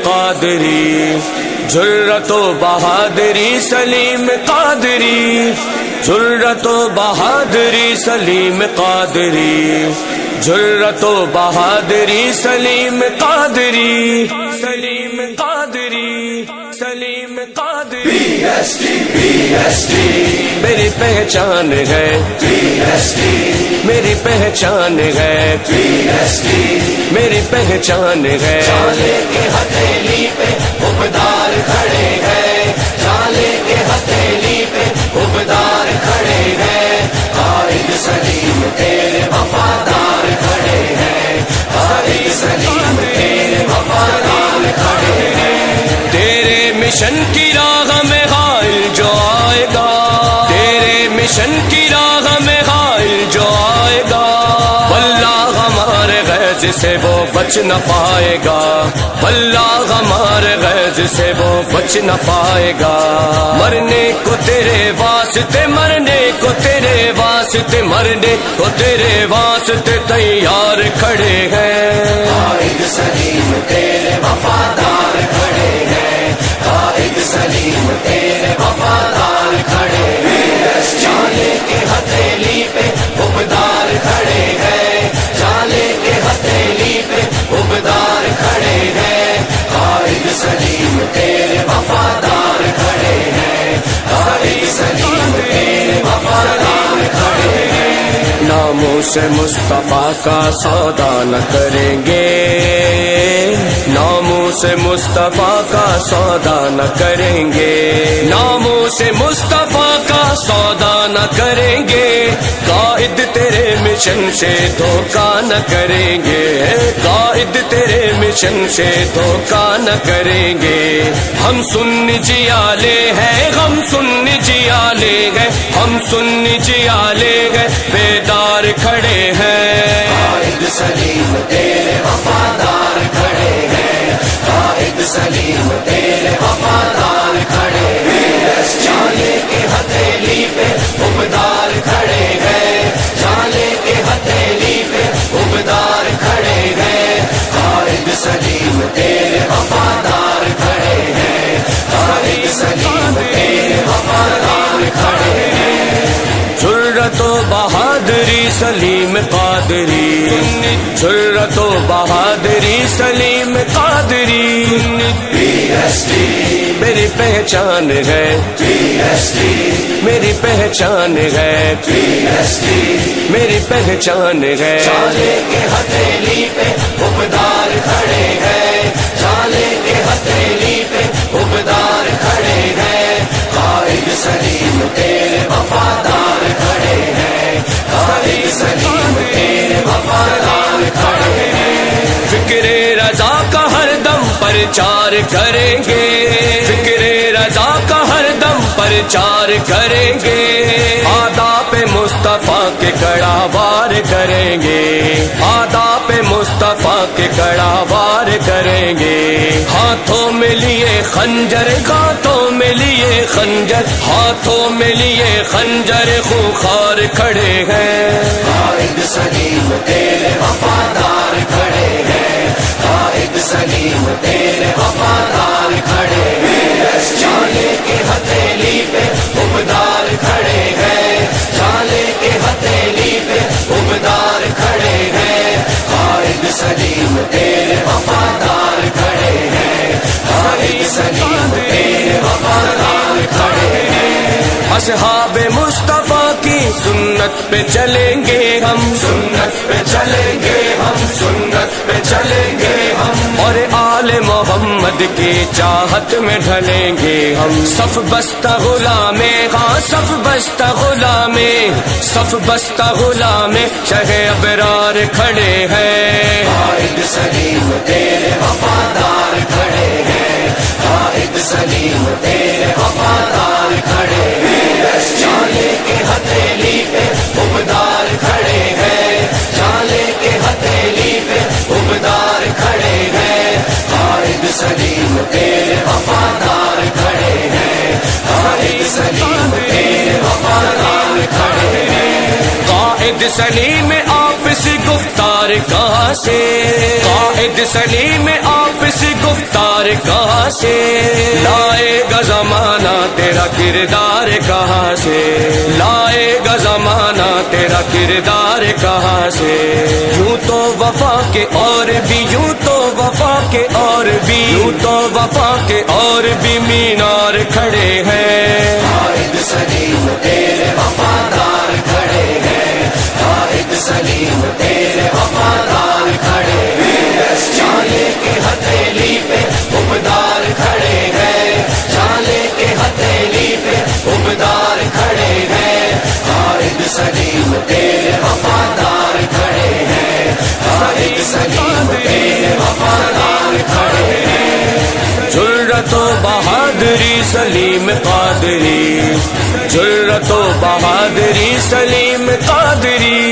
قادری، جرت و بہادری سلیم قادری، جرت و بہادری سلیم قادری، جرت و بہادری سلیم قادری، سلیم قادری، سلیم قادری۔ میری پہچان ہے، میری پہچان ہے، میری پہچان ہے۔ چالے کے ہتھیلی پہ عہدیدار کھڑے ہیں، چالے کے ہتھیلی پہ عہدیدار کھڑے ہیں، قائد سلیم تیرے وفادار کھڑے ہیں، قائد سلیم تیرے وفادار کھڑے ہیں۔ تیرے مشن کی راہ میں غائل جو آئے گا، تیرے مشن کی راہ میں غائل جو آئے گا، واللہ ہمارے غیظ سے وہ بچ نہ پائے گا، واللہ ہمارے غیظ سے وہ بچ نہ پائے گا۔ مرنے کو تیرے واسطے، مرنے کو تیرے واسطے، مرنے کو تیرے واسطے تیار کھڑے ہیں۔ قائد سلیم تیرے وفادار کھڑے ہیں، قائد سلیم تیرے وفادار کھڑے ہیں، چالے کے ہتھیلی پہ عہدیدار کھڑے ہیں، چالے کے ہتھیلی پہ عہدیدار کھڑے ہیں، قائد سلیم تیرے وفادار کھڑے ہیں، قائد سلیم تیرے وفادار کھڑے ہیں۔ ناموں سے مصطفیٰ کا سودا نہ کریں گے، ناموں سے مصطفیٰ کا سودا نہ کریں گے، ناموں سے مصطفیٰ کا سودا نہ کریں گے، قائد تیرے مشن سے دھوکہ نہ کریں گے، قائد تیرے مشن سے دھوکہ نہ کریں گے۔ ہم سنی جیالے ہیں، ہم سنی جیالے ہیں، ہم سنی جیالے ہیں، بیدار کھڑے ہیں۔ قائد سلیم تیرے وفادار کھڑے ہیں، قائد سلیم تیرے وفادار کھڑے ہیں، چالے کے ہتھیلی پہ عہدیدار کھڑے ہیں، چالے کے ہتھیلی پہ عہدیدار کھڑے ہیں، قائد سلیم تیرے وفادار کھڑے ہیں، قائد سلیم تیرے وفادار کھڑے ہیں۔ جرت و بہادری سلیم قادری، جرت و بہادری سلیم قادری، میری پہچان ہے، میری پہچان ہے، میری پہچان ہے۔ چالے کے ہتھیلی پہ عہدیدار کھڑے ہیں، چالے کے ہتھیلی پہ عہدیدار کھڑے ہیں، قائد سلیم تیرے وفادار کھڑے ہیں، قائد سلیم تیرے وفادار کھڑے ہیں۔ فکر رضا کا ہر دم پرچار کریں گے، فکر رضا کا ہر دم پرچار کریں گے، آداب مصطفیٰ کے کڑا وار کریں گے، آداب مصطفیٰ کے کڑا وار کریں گے۔ ہاتھوں میں لیے خنجر، ہاتھوں میں لیے خنجر، ہاتھوں میں لیے خنجر خوخار کھڑے ہیں۔ قائد سلیم تیرے وفادار کھڑے ہیں، قائد سلیم تیرے وفادار کھڑے ہیں، چالے کے ہتھیلی پہ عہدیدار کھڑے ہیں، چالے کے ہتھیلی پہ عہدیدار کھڑے ہیں، قائد سلیم تیرے وفادار کھڑے ہیں، قائد سلیم تیرے وفادار کھڑے ہیں۔ اصحاب مصطفیٰ کی سنت پہ چلیں گے ہم، سنت پہ چلیں گے ہم، سنت پہ چلیں گے ہم، اور آل محمد کی چاہت میں ڈھلیں گے ہم۔ صف بستہ غلامے، ہاں صف بستہ غلامے، صف بستہ غلامے شہ ابرار کھڑے ہیں۔ قائد سلیم تیرے وفادار کھڑے ہیں، قائد سلیم تیرے وفادار کھڑے ہیں، چالے کے ہتھیلی پہ عہدیدار کھڑے ہیں، چالے کے ہتھیلی پہ عہدیدار کھڑے ہیں، قائد سلیم تیرے وفادار کھڑے ہیں، قائد سلیم تیرے وفادار کھڑے ہیں۔ قائد سلیم آپسی گفتار کہاں سے، قائد سلیم آپسی گفتار کہاں سے لائے گا زمانہ تیرا کردار کہاں سے لائے گا زمانہ تیرا کردار کہاں سے یوں تو وفا کے اور بھی یوں تو وفا کے اور بھی یوں تو وفا کے اور بھی مینار کھڑے ہیں قائد سلیم تیرے وفادار کھڑے ہیں قائد سلیم تیرے وفادار کھڑے ہیں چالے کے ہتھیلی پہ عہدیدار کھڑے ہیں چالے کے ہتھیلی پہ عہدیدار کھڑے ہیں قائد سلیم تیرے وفادار کھڑے ہیں قائد سلیم تیرے وفادار کھڑے ہیں جرأت و بہادری سلیم قادری جرأت و بہادری سلیم قادری